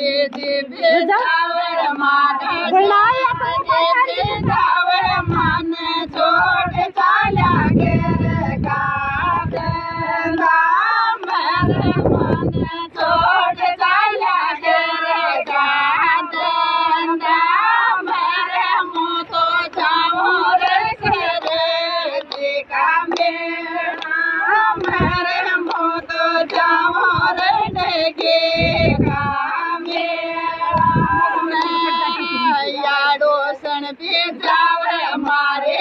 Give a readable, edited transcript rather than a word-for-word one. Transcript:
दे बेजावर मारे बेजावर माने छोड़ चाला घेर का देंदा मेरे माने छोड़ चाला घेर का देंदा मेरे मुँह तो जाओ रे करे देखा मेरा मेरे मुँह तो जाओ रे देखेगा याडो सन बेजावर मारे